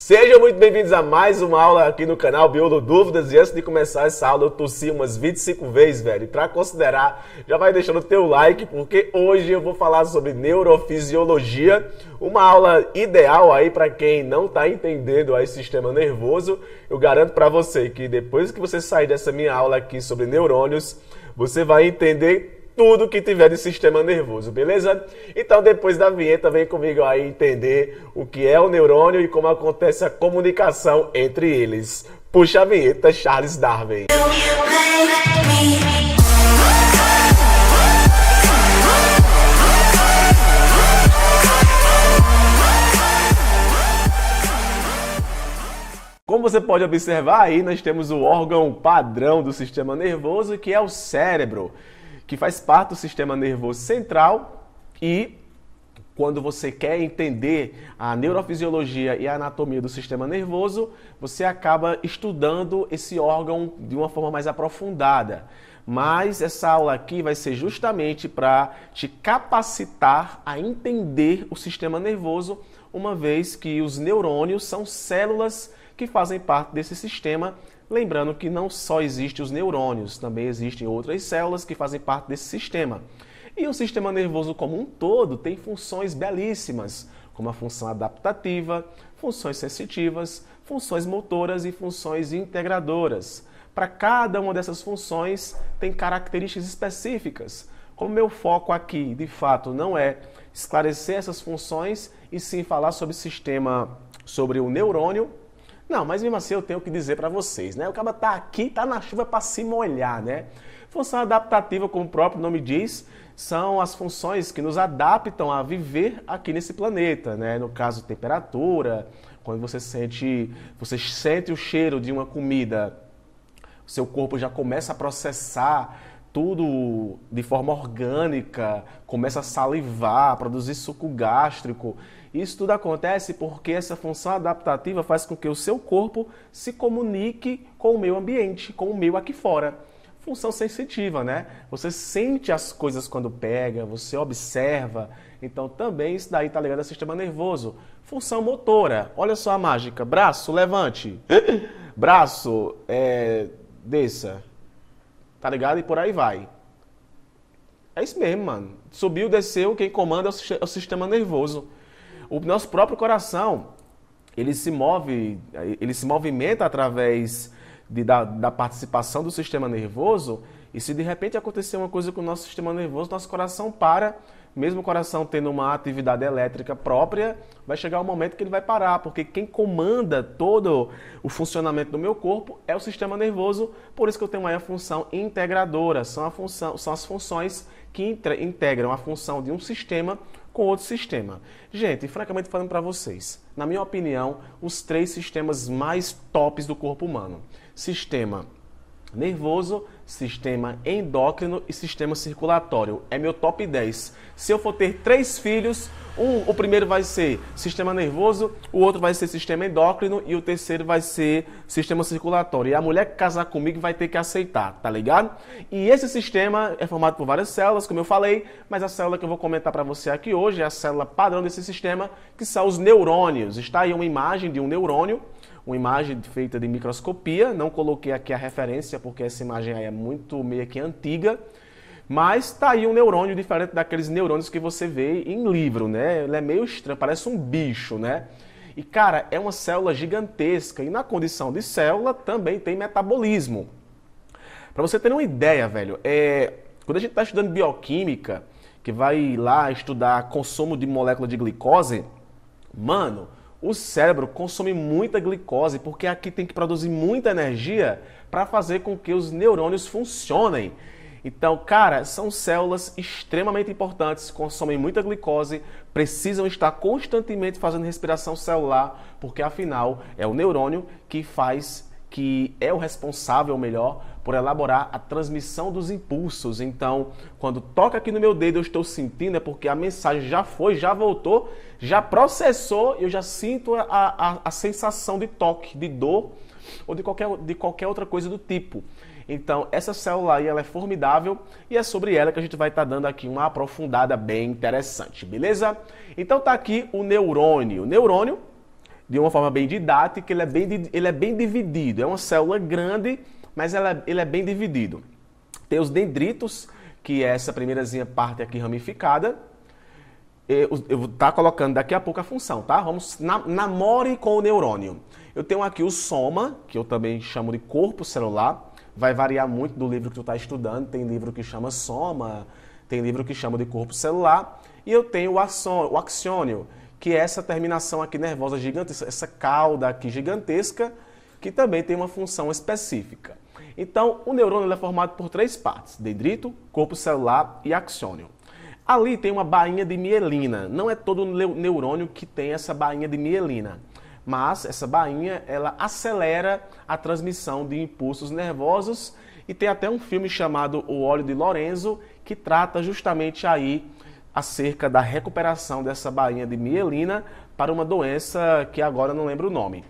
Sejam muito bem-vindos a mais uma aula aqui no canal Biolo Dúvidas. E antes de começar essa aula, eu tossi umas 25 vezes, velho. E pra considerar, já vai deixando o teu like, porque hoje eu vou falar sobre neurofisiologia. Uma aula ideal aí para quem não tá entendendo aí sistema nervoso. Eu garanto para você que depois que você sair dessa minha aula aqui sobre neurônios, você vai entender tudo que tiver de sistema nervoso, beleza? Então, depois da vinheta, vem comigo aí entender o que é o neurônio e como acontece a comunicação entre eles. Puxa a vinheta, Charles Darwin. Como você pode observar aí, nós temos o órgão padrão do sistema nervoso, que é o cérebro, que faz parte do sistema nervoso central. E quando você quer entender a neurofisiologia e a anatomia do sistema nervoso, você acaba estudando esse órgão de uma forma mais aprofundada. Mas essa aula aqui vai ser justamente para te capacitar a entender o sistema nervoso, uma vez que os neurônios são células que fazem parte desse sistema. Lembrando que não só existem os neurônios, também existem outras células que fazem parte desse sistema. E o sistema nervoso como um todo tem funções belíssimas, como a função adaptativa, funções sensitivas, funções motoras e funções integradoras. Para cada uma dessas funções tem características específicas. Como meu foco aqui, de fato, não é esclarecer essas funções, e sim falar sobre o neurônio. Não, mas mesmo assim eu tenho que dizer para vocês, né? O cara tá aqui, tá na chuva para se molhar, né? Função adaptativa, como o próprio nome diz, são as funções que nos adaptam a viver aqui nesse planeta, né? No caso, temperatura, quando você sente o cheiro de uma comida, o seu corpo já começa a processar tudo de forma orgânica, começa a salivar, a produzir suco gástrico. Isso tudo acontece porque essa função adaptativa faz com que o seu corpo se comunique com o meio ambiente, com o meio aqui fora. Função sensitiva, né? Você sente as coisas quando pega, você observa. Então também isso daí está ligado ao sistema nervoso. Função motora, olha só a mágica. Braço, levante. Braço, desça. Tá ligado? E por aí vai. É isso mesmo, mano. Subiu, desceu, quem comanda é o sistema nervoso. O nosso próprio coração, ele se movimenta através da participação do sistema nervoso. E se de repente acontecer uma coisa com o nosso sistema nervoso, nosso coração para. Mesmo o coração tendo uma atividade elétrica própria, vai chegar um momento que ele vai parar, porque quem comanda todo o funcionamento do meu corpo é o sistema nervoso. Por isso que eu tenho aí a função integradora. São as funções que integram a função de um sistema com outro sistema. Gente, francamente falando para vocês, na minha opinião, os 3 sistemas mais tops do corpo humano: sistema nervoso, sistema endócrino e sistema circulatório. É meu top 10. Se eu for ter 3 filhos, o primeiro vai ser sistema nervoso, o outro vai ser sistema endócrino e o terceiro vai ser sistema circulatório. E a mulher que casar comigo vai ter que aceitar, tá ligado? E esse sistema é formado por várias células, como eu falei, mas a célula que eu vou comentar para você aqui hoje é a célula padrão desse sistema, que são os neurônios. Está aí uma imagem de um neurônio, uma imagem feita de microscopia. Não coloquei aqui a referência porque essa imagem aí é muito meio que antiga, mas está aí um neurônio diferente daqueles neurônios que você vê em livro, né? Ele é meio estranho, parece um bicho, né? E cara, é uma célula gigantesca e na condição de célula também tem metabolismo. Para você ter uma ideia, velho, quando a gente está estudando bioquímica, que vai lá estudar consumo de molécula de glicose, mano, o cérebro consome muita glicose porque aqui tem que produzir muita energia para fazer com que os neurônios funcionem. Então, cara, são células extremamente importantes, consomem muita glicose, precisam estar constantemente fazendo respiração celular, porque afinal é o neurônio que é o responsável, melhor, por elaborar a transmissão dos impulsos. Então, quando toca aqui no meu dedo, eu estou sentindo, é porque a mensagem já foi, já voltou, já processou, eu já sinto a sensação de toque, de dor ou de qualquer outra coisa do tipo. Então, essa célula aí, ela é formidável e é sobre ela que a gente vai estar dando aqui uma aprofundada bem interessante, beleza? Então, tá aqui o neurônio. O neurônio de uma forma bem didática, ele é bem dividido. É uma célula grande, mas ele é bem dividido. Tem os dendritos, que é essa primeirazinha parte aqui ramificada. Eu vou estar colocando daqui a pouco a função, tá? Vamos, namore com o neurônio. Eu tenho aqui o soma, que eu também chamo de corpo celular. Vai variar muito do livro que tu está estudando. Tem livro que chama soma, tem livro que chama de corpo celular. E eu tenho o axônio, que é essa terminação aqui nervosa gigantesca, essa cauda aqui gigantesca, que também tem uma função específica. Então, o neurônio é formado por 3 partes: dendrito, corpo celular e axônio. Ali tem uma bainha de mielina. Não é todo neurônio que tem essa bainha de mielina, mas essa bainha ela acelera a transmissão de impulsos nervosos, e tem até um filme chamado O Óleo de Lorenzo que trata justamente aí acerca da recuperação dessa bainha de mielina para uma doença que agora não lembro o nome.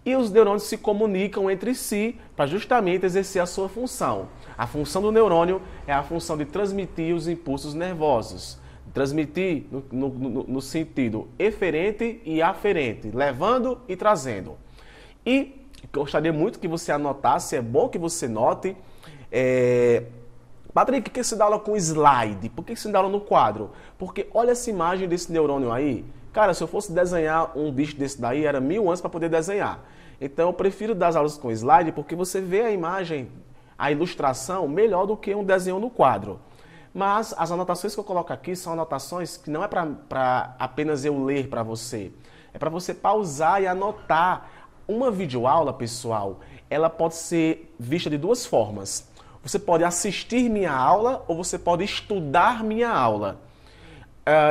E os neurônios se comunicam entre si para justamente exercer a sua função. A função do neurônio é a função de transmitir os impulsos nervosos. Transmitir no sentido eferente e aferente, levando e trazendo. E gostaria muito que você anotasse, é bom que você note. Patrick, por que você dá aula com slide? Por que você dá aula no quadro? Porque olha essa imagem desse neurônio aí. Cara, se eu fosse desenhar um bicho desse daí, era 1000 anos para poder desenhar. Então eu prefiro dar as aulas com slide porque você vê a imagem, a ilustração, melhor do que um desenho no quadro. Mas as anotações que eu coloco aqui são anotações que não é para apenas eu ler para você. É para você pausar e anotar. Uma videoaula, pessoal, ela pode ser vista de 2 formas. Você pode assistir minha aula ou você pode estudar minha aula.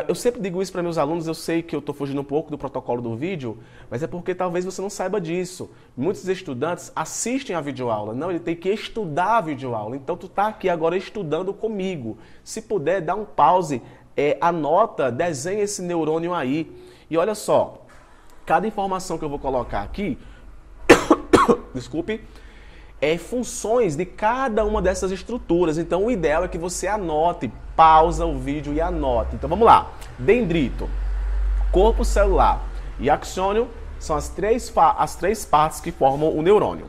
Eu sempre digo isso para meus alunos, eu sei que eu estou fugindo um pouco do protocolo do vídeo, mas é porque talvez você não saiba disso. Muitos estudantes assistem a videoaula. Não, ele tem que estudar a videoaula. Então, tu está aqui agora estudando comigo. Se puder, dá um pause, anota, desenha esse neurônio aí. E olha só, cada informação que eu vou colocar aqui, desculpe, funções de cada uma dessas estruturas. Então, o ideal é que você anote, pausa o vídeo e anote. Então, vamos lá. Dendrito, corpo celular e axônio são as três partes que formam o neurônio.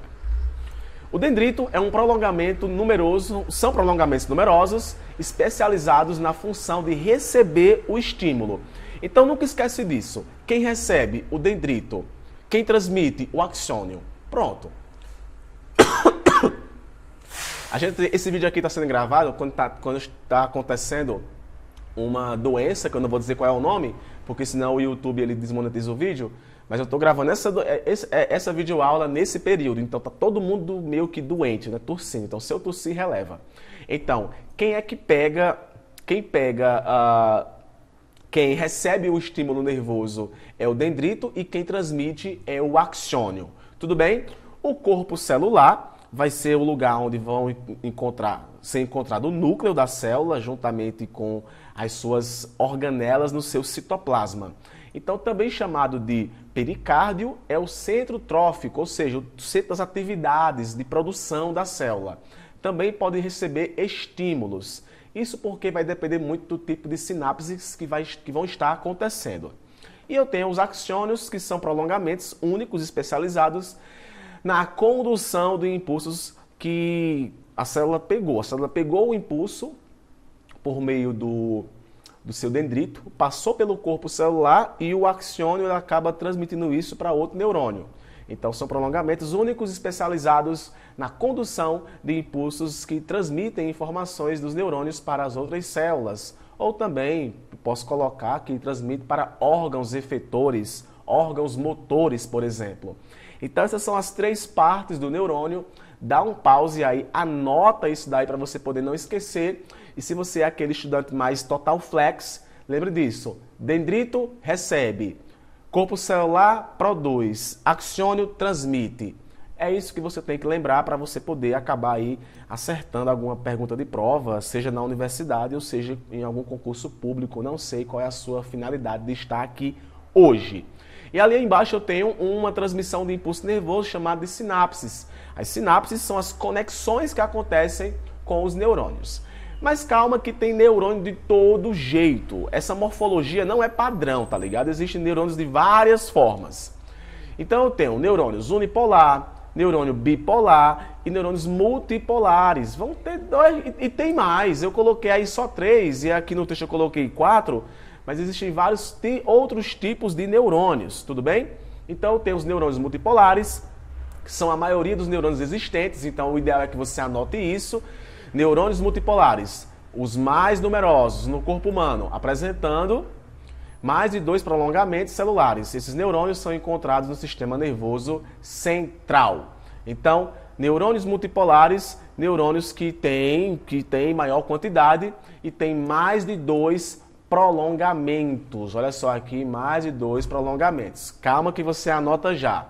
O dendrito é um prolongamento numeroso, são prolongamentos numerosos especializados na função de receber o estímulo. Então, nunca esquece disso. Quem recebe o dendrito, quem transmite o axônio. Pronto. Esse vídeo aqui está sendo gravado quando está acontecendo uma doença, que eu não vou dizer qual é o nome, porque senão o YouTube ele desmonetiza o vídeo, mas eu estou gravando essa videoaula nesse período, então tá todo mundo meio que doente, né, tossindo, então se eu tossir, releva. Então, quem recebe o estímulo nervoso é o dendrito e quem transmite é o axônio, tudo bem? O corpo celular vai ser o lugar onde vão ser encontrado o núcleo da célula, juntamente com as suas organelas no seu citoplasma. Então, também chamado de pericárdio, é o centro trófico, ou seja, o centro das atividades de produção da célula. Também pode receber estímulos. Isso porque vai depender muito do tipo de sinapses que vão estar acontecendo. E eu tenho os axônios, que são prolongamentos únicos especializados na condução de impulsos que a célula pegou. A célula pegou o impulso por meio do seu dendrito, passou pelo corpo celular e o axônio acaba transmitindo isso para outro neurônio. Então, são prolongamentos únicos especializados na condução de impulsos que transmitem informações dos neurônios para as outras células. Ou também, posso colocar que transmite para órgãos efetores, órgãos motores, por exemplo. Então, essas são as 3 partes do neurônio. Dá um pause aí, anota isso daí para você poder não esquecer. E se você é aquele estudante mais total flex, lembre disso. Dendrito recebe, corpo celular produz, axônio transmite. É isso que você tem que lembrar para você poder acabar aí acertando alguma pergunta de prova, seja na universidade ou seja em algum concurso público. Não sei qual é a sua finalidade de estar aqui hoje. E ali embaixo eu tenho uma transmissão de impulso nervoso chamada de sinapses. As sinapses são as conexões que acontecem com os neurônios. Mas calma que tem neurônio de todo jeito. Essa morfologia não é padrão, tá ligado? Existem neurônios de várias formas. Então eu tenho neurônios unipolar, neurônio bipolar e neurônios multipolares. Vão ter dois, e tem mais. Eu coloquei aí só 3 e aqui no texto eu coloquei 4, mas existem vários outros tipos de neurônios, tudo bem? Então tem os neurônios multipolares, que são a maioria dos neurônios existentes, então o ideal é que você anote isso. Neurônios multipolares, os mais numerosos no corpo humano, apresentando mais de 2 prolongamentos celulares. Esses neurônios são encontrados no sistema nervoso central. Então, neurônios multipolares, neurônios que têm maior quantidade e têm mais de 2 prolongamentos. Olha só aqui, mais de 2 prolongamentos. Calma que você anota já.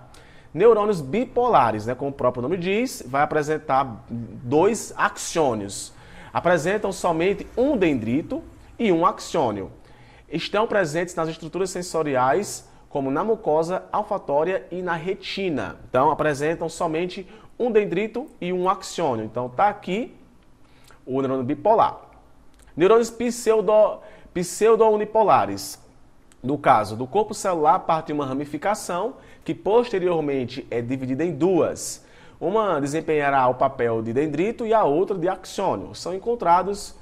Neurônios bipolares, né, como o próprio nome diz, vai apresentar 2 axônios. Apresentam somente um dendrito e um axônio. Estão presentes nas estruturas sensoriais, como na mucosa olfatória e na retina. Então, apresentam somente um dendrito e um axônio. Então, está aqui o neurônio bipolar. Neurônios pseudo-unipolares. No caso do corpo celular, parte uma ramificação que posteriormente é dividida em 2. Uma desempenhará o papel de dendrito e a outra de axônio. São encontrados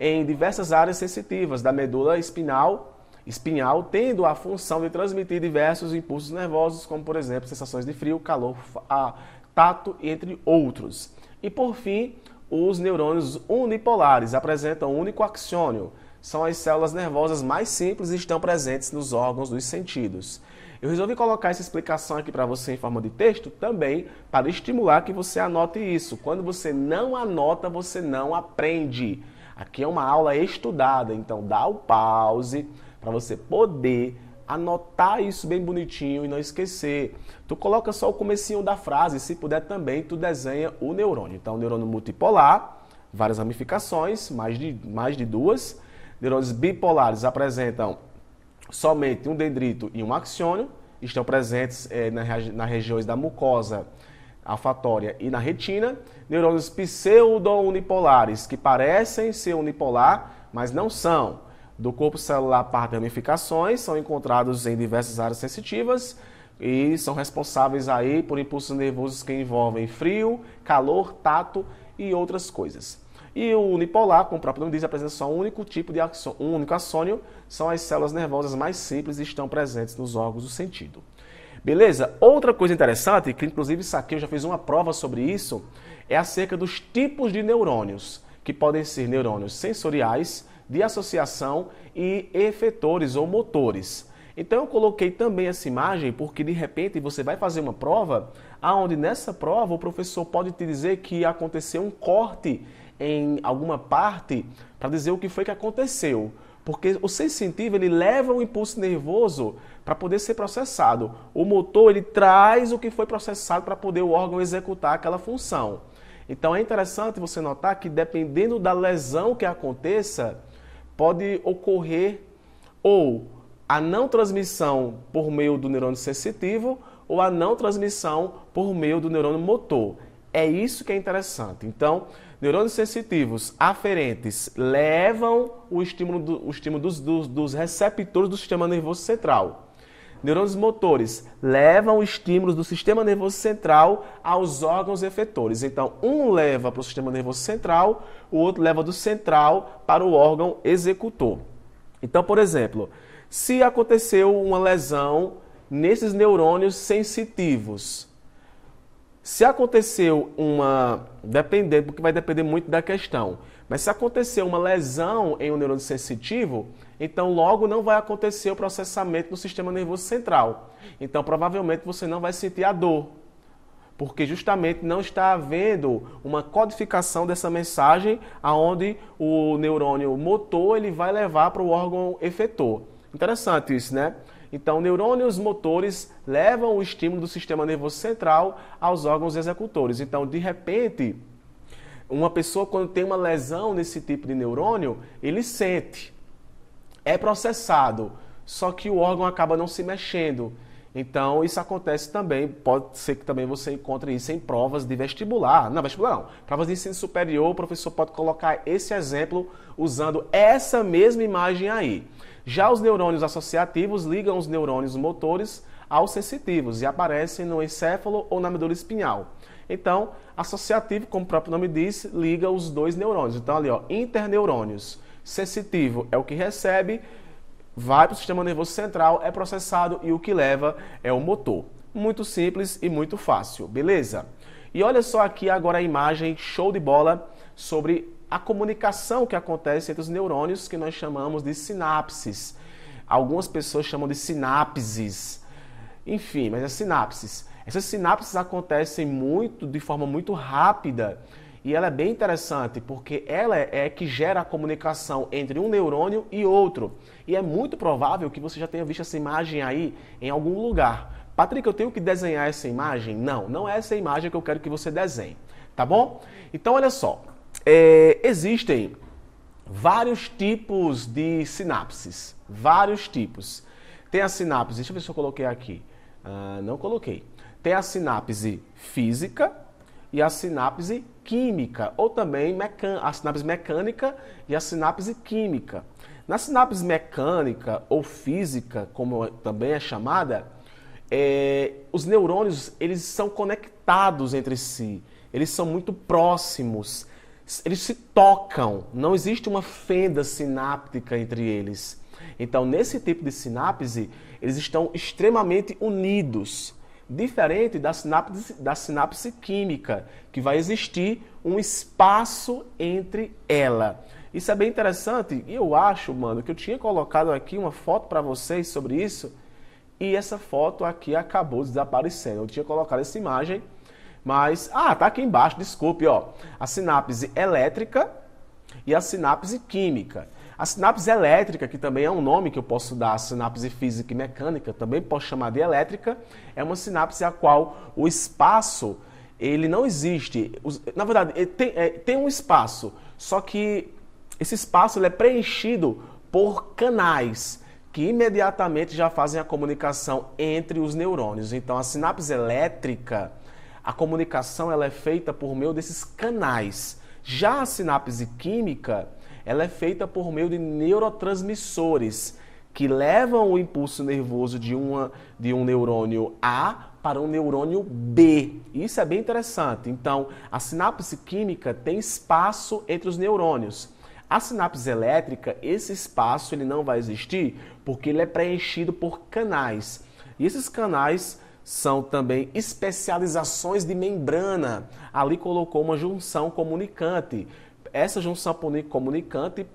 em diversas áreas sensitivas da medula espinhal, tendo a função de transmitir diversos impulsos nervosos, como por exemplo sensações de frio, calor, tato, entre outros. E por fim, os neurônios unipolares apresentam um único axônio. São as células nervosas mais simples e estão presentes nos órgãos dos sentidos. Eu resolvi colocar essa explicação aqui para você em forma de texto também para estimular que você anote isso. Quando você não anota, você não aprende. Aqui é uma aula estudada, então dá o pause para você poder anotar isso bem bonitinho e não esquecer. Tu coloca só o comecinho da frase, se puder também, tu desenha o neurônio. Então, neurônio multipolar, várias ramificações, mais de 2. Neurônios bipolares apresentam somente um dendrito e um axônio, estão presentes nas regiões da mucosa olfatória e na retina. Neurônios pseudo-unipolares, que parecem ser unipolar, mas não são. Do corpo celular parte ramificações, são encontrados em diversas áreas sensitivas e são responsáveis aí por impulsos nervosos que envolvem frio, calor, tato e outras coisas. E o unipolar, como o próprio nome diz, apresenta só um único tipo de um único axônio, são as células nervosas mais simples e estão presentes nos órgãos do sentido. Beleza? Outra coisa interessante, que inclusive isso aqui eu já fiz uma prova sobre isso, é acerca dos tipos de neurônios, que podem ser neurônios sensoriais, de associação e efetores ou motores. Então eu coloquei também essa imagem porque de repente você vai fazer uma prova, onde nessa prova o professor pode te dizer que aconteceu um corte em alguma parte para dizer o que foi que aconteceu. Porque o sensitivo ele leva o impulso nervoso para poder ser processado. O motor ele traz o que foi processado para poder o órgão executar aquela função. Então é interessante você notar que dependendo da lesão que aconteça, pode ocorrer ou a não transmissão por meio do neurônio sensitivo ou a não transmissão por meio do neurônio motor. É isso que é interessante. Então, neurônios sensitivos aferentes levam o estímulo dos receptores do sistema nervoso central. Neurônios motores levam estímulos do sistema nervoso central aos órgãos efetores. Então, um leva para o sistema nervoso central, o outro leva do central para o órgão executor. Então, por exemplo, se aconteceu uma lesão nesses neurônios sensitivos, se aconteceu dependendo, porque vai depender muito da questão, mas se aconteceu uma lesão em um neurônio sensitivo, então logo não vai acontecer o processamento no sistema nervoso central. Então provavelmente você não vai sentir a dor, porque justamente não está havendo uma codificação dessa mensagem aonde o neurônio motor ele vai levar para o órgão efetor. Interessante isso, né? Então, neurônios motores levam o estímulo do sistema nervoso central aos órgãos executores. Então, de repente, uma pessoa quando tem uma lesão nesse tipo de neurônio, ele sente, é processado, só que o órgão acaba não se mexendo. Então, isso acontece também, pode ser que também você encontre isso em provas de vestibular. Não, vestibular não. Provas de ensino superior, o professor pode colocar esse exemplo usando essa mesma imagem aí. Já os neurônios associativos ligam os neurônios motores aos sensitivos e aparecem no encéfalo ou na medula espinhal. Então, associativo, como o próprio nome diz, liga os dois neurônios. Então, ali, ó, interneurônios. Sensitivo é o que recebe, vai para o sistema nervoso central, é processado e o que leva é o motor. Muito simples e muito fácil, beleza? E olha só aqui agora a imagem show de bola sobre a comunicação que acontece entre os neurônios, que nós chamamos de sinapses. Algumas pessoas chamam de sinapses. Enfim, mas é sinapses. Essas sinapses acontecem de forma muito rápida e ela é bem interessante porque ela é que gera a comunicação entre um neurônio e outro. E é muito provável que você já tenha visto essa imagem aí em algum lugar. Patrick, eu tenho que desenhar essa imagem? Não, não é essa imagem que eu quero que você desenhe, tá bom? Então, olha só, existem vários tipos de sinapses, vários tipos. Tem a sinapse, deixa eu ver se eu coloquei aqui, não coloquei. Tem a sinapse física e a sinapse química, ou também a sinapse mecânica e a sinapse química. Na sinapse mecânica ou física, como também é chamada, os neurônios eles são conectados entre si, eles são muito próximos, eles se tocam, não existe uma fenda sináptica entre eles. Então, nesse tipo de sinapse, eles estão extremamente unidos, diferente da sinapse química, que vai existir um espaço entre ela. Isso é bem interessante e eu acho, mano, que eu tinha colocado aqui uma foto para vocês sobre isso e essa foto aqui acabou desaparecendo. Eu tinha colocado essa imagem, mas... tá aqui embaixo, desculpe, ó. A sinapse elétrica e a sinapse química. A sinapse elétrica, que também é um nome que eu posso dar, a sinapse física e mecânica, também posso chamar de elétrica, é uma sinapse a qual o espaço, ele não existe. Na verdade, tem um espaço, só que esse espaço ele é preenchido por canais, que imediatamente já fazem a comunicação entre os neurônios. Então, a sinapse elétrica, a comunicação ela é feita por meio desses canais. Já a sinapse química, ela é feita por meio de neurotransmissores, que levam o impulso nervoso de um neurônio A para um neurônio B. Isso é bem interessante. Então, a sinapse química tem espaço entre os neurônios. A sinapse elétrica, esse espaço ele não vai existir porque ele é preenchido por canais. E esses canais são também especializações de membrana. Ali colocou uma junção comunicante. Essa junção comunicante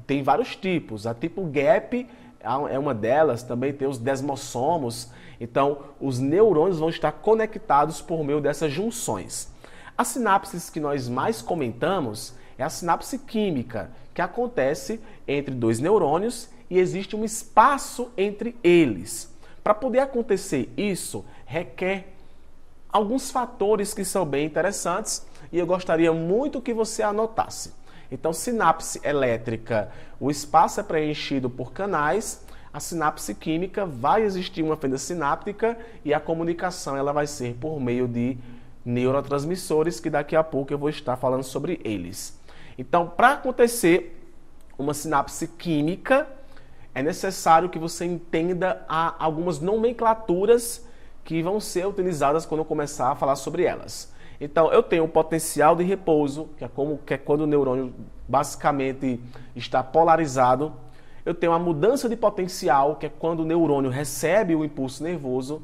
tem vários tipos. A tipo gap é uma delas, também tem os desmossomos. Então, os neurônios vão estar conectados por meio dessas junções. As sinapses que nós mais comentamos é a sinapse química, que acontece entre dois neurônios e existe um espaço entre eles. Para poder acontecer isso, requer alguns fatores que são bem interessantes e eu gostaria muito que você anotasse. Então, sinapse elétrica, o espaço é preenchido por canais, a sinapse química vai existir uma fenda sináptica e a comunicação ela vai ser por meio de neurotransmissores, que daqui a pouco eu vou estar falando sobre eles. Então, para acontecer uma sinapse química, é necessário que você entenda algumas nomenclaturas que vão ser utilizadas quando eu começar a falar sobre elas. Então, eu tenho o potencial de repouso, que é quando o neurônio basicamente está polarizado. Eu tenho a mudança de potencial, que é quando o neurônio recebe o impulso nervoso.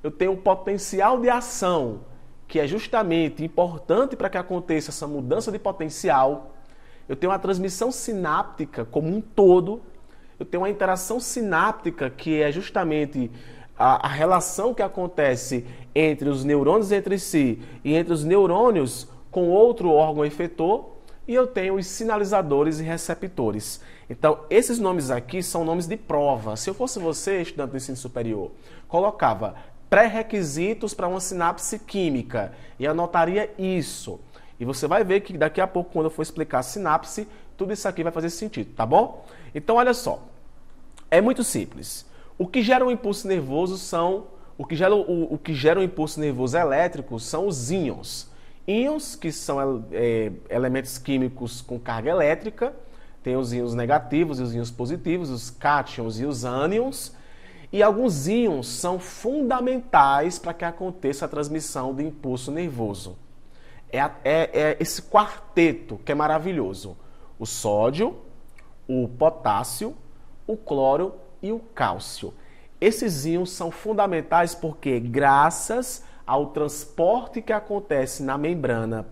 Eu tenho o potencial de ação, que é justamente importante para que aconteça essa mudança de potencial. Eu tenho a transmissão sináptica como um todo. Eu tenho a interação sináptica, que é justamente a relação que acontece entre os neurônios entre si e entre os neurônios com outro órgão efetor. E eu tenho os sinalizadores e receptores. Então, esses nomes aqui são nomes de prova. Se eu fosse você, estudante do ensino superior, colocava pré-requisitos para uma sinapse química e anotaria isso. E você vai ver que daqui a pouco, quando eu for explicar a sinapse, tudo isso aqui vai fazer sentido, tá bom? Então, olha só. É muito simples. O que gera um impulso nervoso o que gera um impulso nervoso elétrico são os íons. Íons, que são elementos químicos com carga elétrica, tem os íons negativos e os íons positivos, os cátions e os ânions. E alguns íons são fundamentais para que aconteça a transmissão do impulso nervoso. É esse quarteto que é maravilhoso. O sódio, o potássio, o cloro e o cálcio. Esses íons são fundamentais porque, graças ao transporte que acontece na membrana,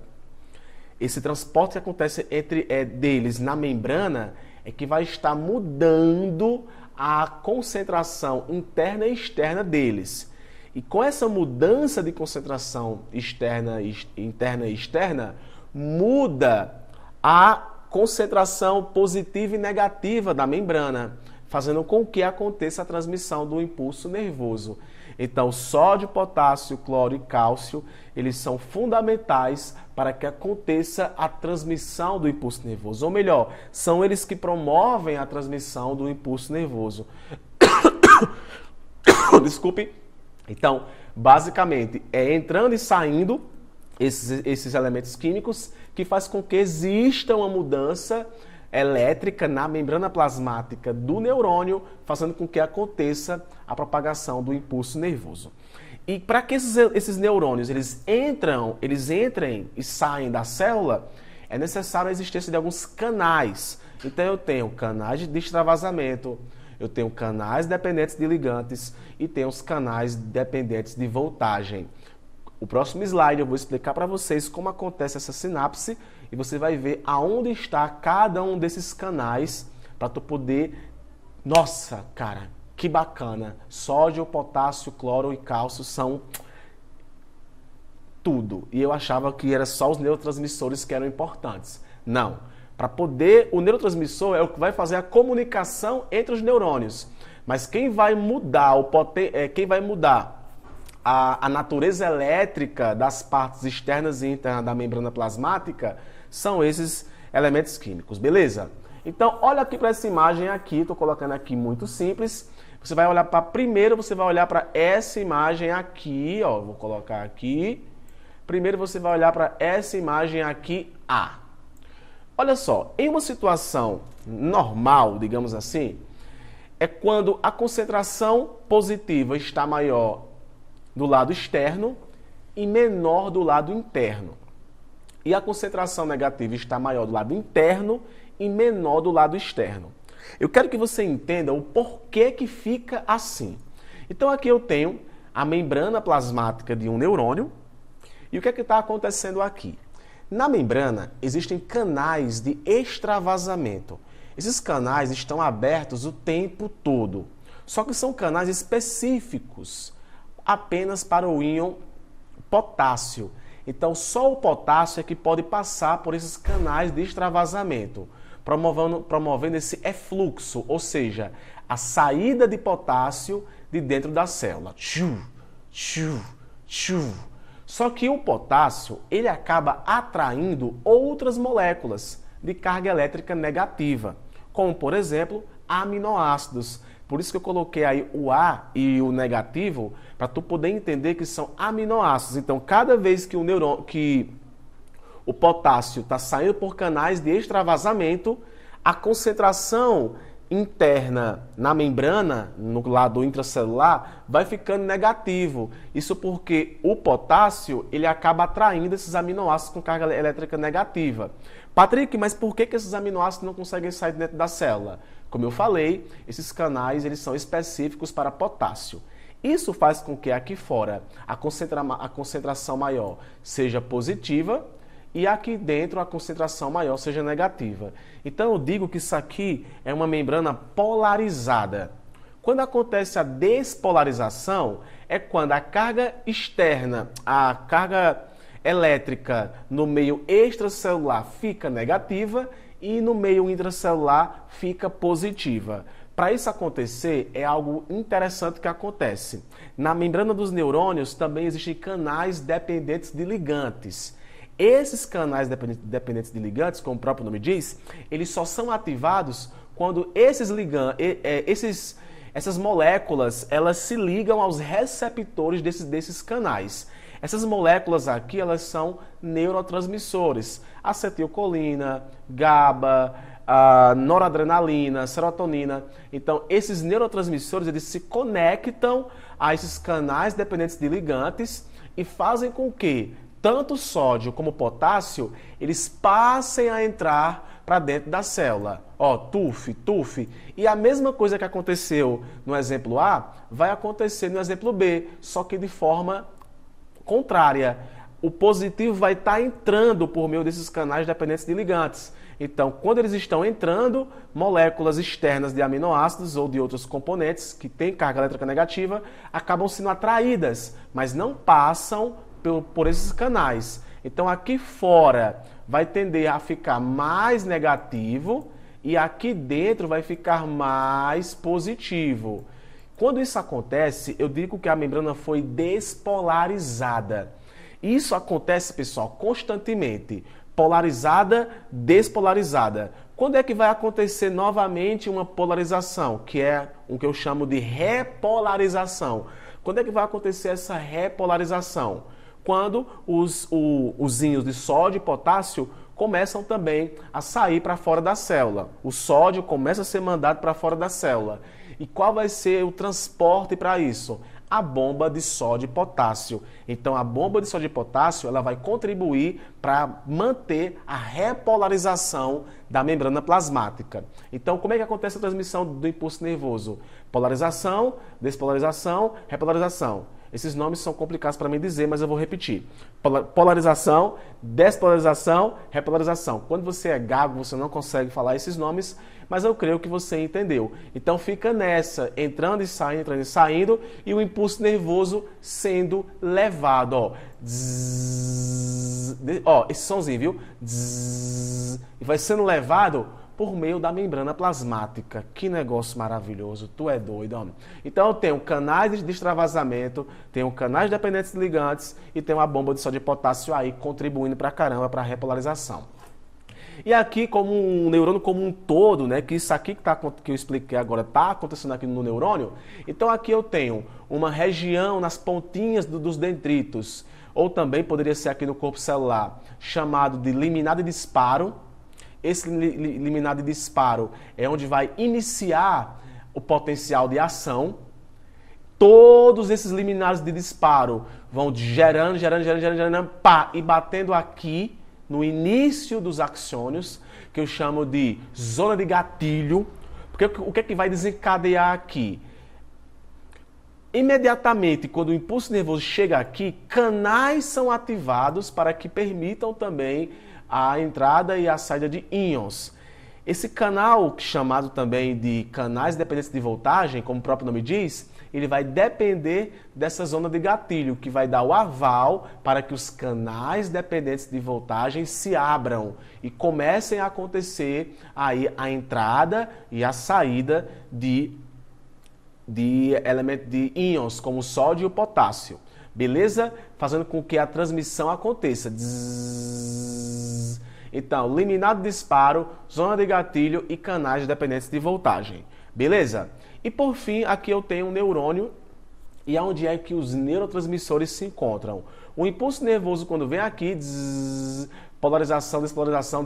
esse transporte que acontece entre deles na membrana é que vai estar mudando a concentração interna e externa deles. E com essa mudança de concentração interna e externa, muda a concentração positiva e negativa da membrana, fazendo com que aconteça a transmissão do impulso nervoso. Então, sódio, potássio, cloro e cálcio, eles são fundamentais para que aconteça a transmissão do impulso nervoso. Ou melhor, são eles que promovem a transmissão do impulso nervoso. Desculpe. Então, basicamente, é entrando e saindo esses elementos químicos que faz com que exista uma mudança elétrica na membrana plasmática do neurônio, fazendo com que aconteça a propagação do impulso nervoso. E para que esses neurônios eles entrem e saem da célula, é necessário a existência de alguns canais. Então eu tenho canais de extravasamento, eu tenho canais dependentes de ligantes e tenho os canais dependentes de voltagem. O próximo slide eu vou explicar para vocês como acontece essa sinapse e você vai ver aonde está cada um desses canais para tu poder... Nossa, cara, que bacana! Sódio, potássio, cloro e cálcio são tudo. E eu achava que era só os neurotransmissores que eram importantes. Não. Para poder... O neurotransmissor é o que vai fazer a comunicação entre os neurônios. Mas quem vai mudar a natureza elétrica das partes externas e internas da membrana plasmática são esses elementos químicos, beleza? Então, olha aqui para essa imagem aqui, estou colocando aqui muito simples. Você vai olhar para primeiro, você vai olhar para essa imagem aqui, ó, vou colocar aqui. Primeiro você vai olhar para essa imagem aqui, A. Olha só, em uma situação normal, digamos assim, é quando a concentração positiva está maior do lado externo e menor do lado interno. E a concentração negativa está maior do lado interno e menor do lado externo. Eu quero que você entenda o porquê que fica assim. Então aqui eu tenho a membrana plasmática de um neurônio. E o que é que está acontecendo aqui? Na membrana existem canais de extravasamento. Esses canais estão abertos o tempo todo. Só que são canais específicos apenas para o íon potássio. Então, só o potássio é que pode passar por esses canais de extravasamento, promovendo esse efluxo, ou seja, a saída de potássio de dentro da célula. Só que o potássio, ele acaba atraindo outras moléculas de carga elétrica negativa, como, por exemplo, aminoácidos. Por isso que eu coloquei aí o A e o negativo, para tu poder entender que são aminoácidos. Então, cada vez que o potássio está saindo por canais de extravasamento, a concentração interna na membrana, no lado intracelular, vai ficando negativo. Isso porque o potássio ele acaba atraindo esses aminoácidos com carga elétrica negativa. Patrick, mas por que esses aminoácidos não conseguem sair dentro da célula? Como eu falei, esses canais eles são específicos para potássio. Isso faz com que aqui fora a concentração maior seja positiva e aqui dentro a concentração maior seja negativa. Então eu digo que isso aqui é uma membrana polarizada. Quando acontece a despolarização, é quando a carga externa, a carga elétrica no meio extracelular fica negativa e no meio intracelular fica positiva. Para isso acontecer, é algo interessante que acontece. Na membrana dos neurônios também existem canais dependentes de ligantes. Esses canais dependentes de ligantes, como o próprio nome diz, eles só são ativados quando essas moléculas elas se ligam aos receptores desses canais. Essas moléculas aqui, elas são neurotransmissores. Acetilcolina, GABA, a noradrenalina, serotonina. Então, esses neurotransmissores, eles se conectam a esses canais dependentes de ligantes e fazem com que tanto sódio como potássio, eles passem a entrar para dentro da célula. Ó, tuf, tuf. E a mesma coisa que aconteceu no exemplo A, vai acontecer no exemplo B, só que de forma contrária. O positivo vai estar entrando por meio desses canais dependentes de ligantes. Então, quando eles estão entrando, moléculas externas de aminoácidos ou de outros componentes que têm carga elétrica negativa acabam sendo atraídas, mas não passam por esses canais. Então, aqui fora vai tender a ficar mais negativo e aqui dentro vai ficar mais positivo. Quando isso acontece, eu digo que a membrana foi despolarizada. Isso acontece, pessoal, constantemente. Polarizada, despolarizada. Quando é que vai acontecer novamente uma polarização, que é o que eu chamo de repolarização? Quando é que vai acontecer essa repolarização? Quando os íons de sódio e potássio começam também a sair para fora da célula. O sódio começa a ser mandado para fora da célula. E qual vai ser o transporte para isso? A bomba de sódio e potássio. Então, a bomba de sódio e potássio ela vai contribuir para manter a repolarização da membrana plasmática. Então, como é que acontece a transmissão do impulso nervoso? Polarização, despolarização, repolarização. Esses nomes são complicados para mim dizer, mas eu vou repetir. Polarização, despolarização, repolarização. Quando você é gago, você não consegue falar esses nomes, mas eu creio que você entendeu. Então fica nessa, entrando e saindo, e o impulso nervoso sendo levado. Ó, ó esse somzinho, viu? E vai sendo levado por meio da membrana plasmática. Que negócio maravilhoso, tu é doido, homem. Então eu tenho canais de extravasamento, tenho canais dependentes de ligantes e tenho a bomba de sódio e potássio aí contribuindo pra caramba para a repolarização. E aqui, como um neurônio como um todo, né, que isso aqui que eu expliquei agora está acontecendo aqui no neurônio, então aqui eu tenho uma região nas pontinhas dos dendritos, ou também poderia ser aqui no corpo celular, chamado de liminar de disparo. Esse liminar de disparo é onde vai iniciar o potencial de ação. Todos esses liminares de disparo vão gerando, pá, e batendo aqui no início dos axônios, que eu chamo de zona de gatilho. Porque o que é que vai desencadear aqui? Imediatamente, quando o impulso nervoso chega aqui, canais são ativados para que permitam também a entrada e a saída de íons. Esse canal, chamado também de canais dependentes de voltagem, como o próprio nome diz, ele vai depender dessa zona de gatilho, que vai dar o aval para que os canais dependentes de voltagem se abram e comecem a acontecer aí a entrada e a saída de elementos de íons, como o sódio e o potássio. Beleza? Fazendo com que a transmissão aconteça. Então, liminar de disparo, zona de gatilho e canais dependentes de voltagem. Beleza? E por fim, aqui eu tenho um neurônio e onde é que os neurotransmissores se encontram. O impulso nervoso, quando vem aqui, polarização, despolarização,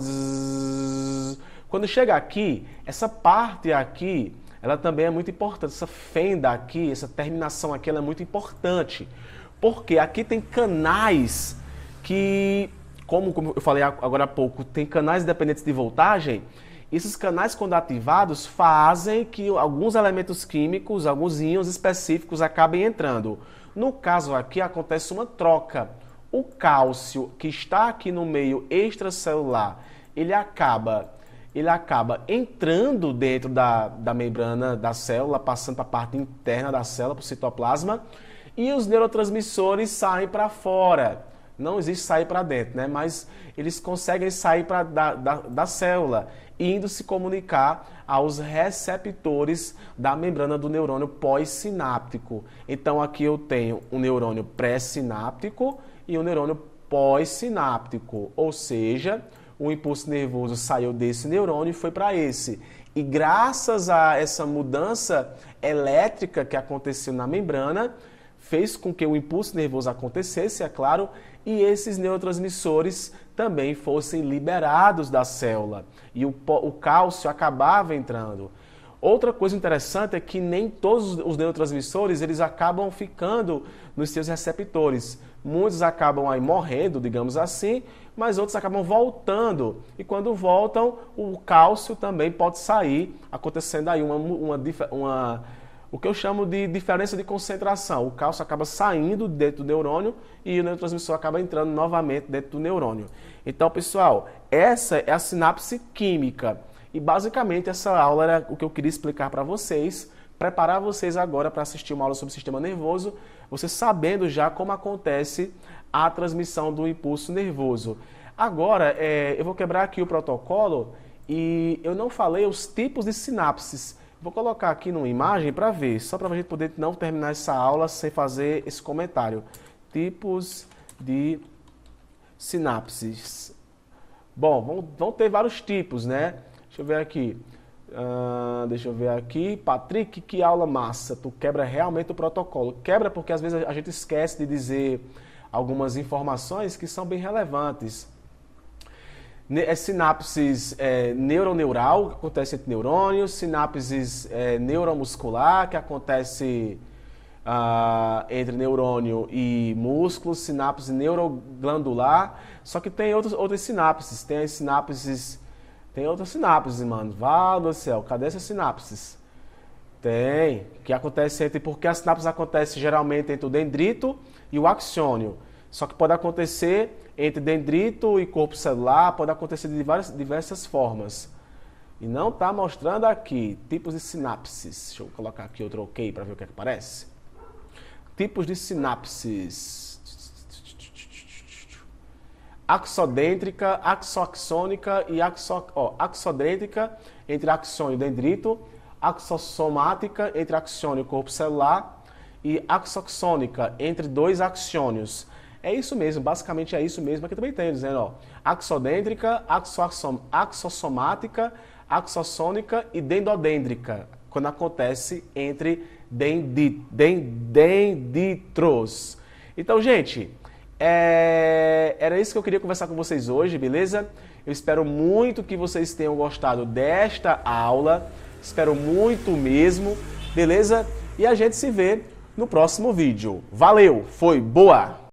quando chega aqui, essa parte aqui, ela também é muito importante. Essa fenda aqui, essa terminação aqui, ela é muito importante. Porque aqui tem canais que, como eu falei agora há pouco, tem canais dependentes de voltagem. Esses canais, quando ativados, fazem que alguns elementos químicos, alguns íons específicos acabem entrando. No caso aqui, acontece uma troca. O cálcio que está aqui no meio extracelular, ele acaba entrando dentro da membrana da célula, passando para a parte interna da célula, para o citoplasma, e os neurotransmissores saem para fora. Não existe sair para dentro, né? Mas eles conseguem sair da célula, indo se comunicar aos receptores da membrana do neurônio pós-sináptico. Então aqui eu tenho um neurônio pré-sináptico e um neurônio pós-sináptico, ou seja, o impulso nervoso saiu desse neurônio e foi para esse. E graças a essa mudança elétrica que aconteceu na membrana, fez com que o impulso nervoso acontecesse, é claro, e esses neurotransmissores também fossem liberados da célula. E o cálcio acabava entrando. Outra coisa interessante é que nem todos os neurotransmissores eles acabam ficando nos seus receptores. Muitos acabam aí morrendo, digamos assim, mas outros acabam voltando. E quando voltam, o cálcio também pode sair, acontecendo aí o que eu chamo de diferença de concentração. O cálcio acaba saindo dentro do neurônio e o neurotransmissor acaba entrando novamente dentro do neurônio. Então, pessoal, essa é a sinapse química. E basicamente essa aula era o que eu queria explicar para vocês, preparar vocês agora para assistir uma aula sobre o sistema nervoso, você sabendo já como acontece a transmissão do impulso nervoso. Agora, eu vou quebrar aqui o protocolo e eu não falei os tipos de sinapses. Vou colocar aqui numa imagem para ver, só para a gente poder não terminar essa aula sem fazer esse comentário. Tipos de sinapses. Bom, vão ter vários tipos, né? Deixa eu ver aqui. Patrick, que aula massa. Tu quebra realmente o protocolo. Quebra porque às vezes a gente esquece de dizer algumas informações que são bem relevantes. Sinapses neuroneural, que acontece entre neurônios. Sinapses neuromuscular, que acontece entre neurônio e músculo. Sinapse neuroglandular. Só que tem outras sinapses. Tem as sinapses... Tem outras sinapses, mano. Vá do céu, cadê essas sinapses? Tem, que acontece porque as sinapses acontecem geralmente entre o dendrito e o axônio. Só que pode acontecer entre dendrito e corpo celular, pode acontecer de diversas formas. E não está mostrando aqui tipos de sinapses. Deixa eu colocar aqui outro OK para ver o que é que aparece. Tipos de sinapses. Axodêntrica, axoaxônica e axodêntrica entre axônio e dendrito, axossomática entre axônio e corpo celular e axoxônica entre dois axônios. É isso mesmo, basicamente é isso mesmo. Aqui também tem, dizendo, axodêntrica, axossomática, axossônica e dendodêndrica, quando acontece entre dendritros. Então, gente... era isso que eu queria conversar com vocês hoje, beleza? Eu espero muito que vocês tenham gostado desta aula, espero muito mesmo, beleza? E a gente se vê no próximo vídeo. Valeu, foi boa!